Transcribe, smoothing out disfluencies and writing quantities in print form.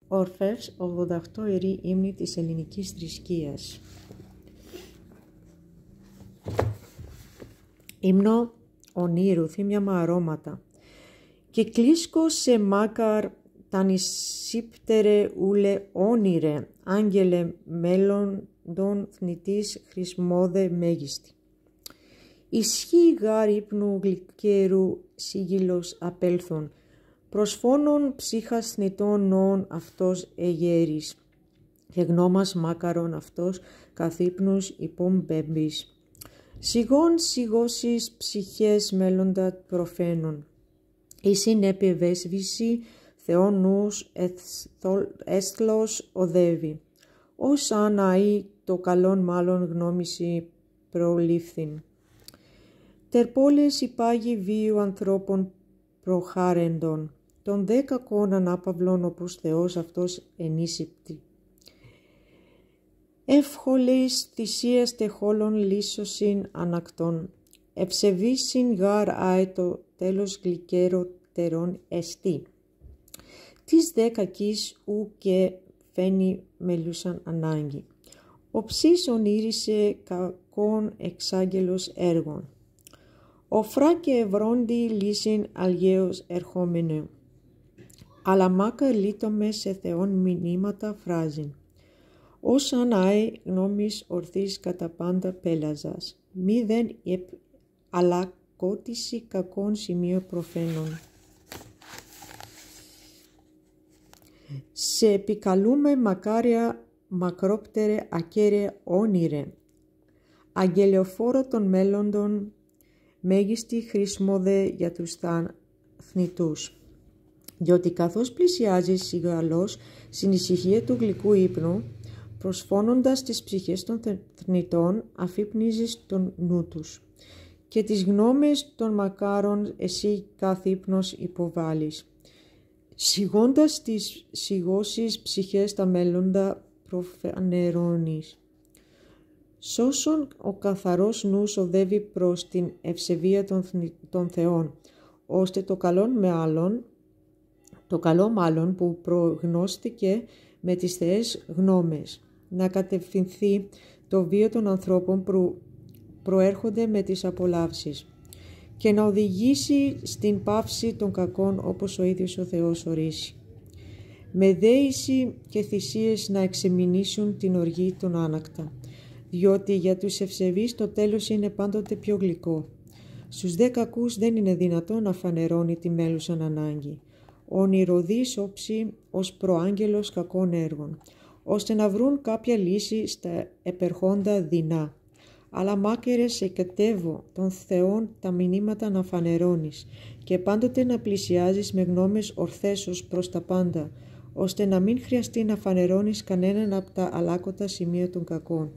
Όρφεως 88 ιεροί ύμνοι της ελληνικής θρησκείας. Ύμνο ονείρου, θύμια με αρώματα. Και κλίσκω σε μάκαρ ταν εισύπτερε ούλε όνειρε, άγγελε μέλλοντον θνητής χρησμόδε μέγιστη. Ισχύει γάρ ύπνου γλυκέρου σίγυλος απέλθον, προσφώνων ψύχας θνητών νόων αυτός εγέρης, και γνώμας μάκαρον αυτός καθ' ύπνους υπομπέμπης. Σιγών σιγώσεις ψυχές μέλλοντα προφαίνων, η συνεπιβέσβηση Θεόν νους έσθλος οδεύει, ως αν αεί το καλόν μάλλον γνώμηση προλήφθην. Τερπόλες υπάγει βίου ανθρώπων προχάρεντον, των δε κακών ανάπαυλων όπως Θεός αυτός ενίσυπτη. Εύχολης θυσίας τεχόλων λύσωσιν ανακτών, ευσεβήσιν γάρ άετο τέλος γλυκέρωτερον εστί. Της δε κακής ου και φαίνει μελούσαν ανάγκη. Οψής ονείρισε κακόν εξάγγελος έργων. Οφρά και ευρώντι λύσιν αλγαίος ερχόμενο. Αλλά μάκα λύτομε σε Θεόν μηνύματα φράζιν. Ως αν άε γνώμης ορθής κατά πάντα πέλαζας. Μη δεν αλακότηση κακόν σημείο προφαίνων. Σε επικαλούμε μακάρια μακρόπτερε ακέραια όνειρε. Αγγελιοφόρο των μέλλοντων μέγιστη χρησμόδε για τους θνητούς. Διότι καθώς πλησιάζει σιγαλός στην ησυχία του γλυκού ύπνου, προσφώνοντας τις ψυχές των θνητών, αφύπνιζεις τον νου τους. Και τις γνώμες των μακάρων εσύ καθ' ύπνος υποβάλλεις. Σιγώντας τις σιγώσεις ψυχές τα μέλλοντα προφανερώνεις. Σώσον ο καθαρός νους οδεύει προς την ευσεβία των θεών, ώστε το καλό μάλλον που προγνώστηκε με τις θεές γνώμες, να κατευθυνθεί το βίο των ανθρώπων που προέρχονται με τις απολαύσεις και να οδηγήσει στην πάυση των κακών όπως ο ίδιος ο Θεός ορίσει. Με δέηση και θυσίες να εξεμηνήσουν την οργή των άνακτα, διότι για τους ευσεβείς το τέλος είναι πάντοτε πιο γλυκό. Στους δε κακούς δεν είναι δυνατόν να φανερώνει τη μέλουσαν ανάγκη. Ονειρωδής όψη ως προάγγελος κακών έργων, ώστε να βρουν κάποια λύση στα επερχόντα δεινά. Αλλά μάκερες εκετεύω των Θεών τα μηνύματα να φανερώνεις και πάντοτε να πλησιάζεις με γνώμες ορθές ως προς τα πάντα, ώστε να μην χρειαστεί να φανερώνεις κανέναν από τα αλάκωτα σημεία των κακών,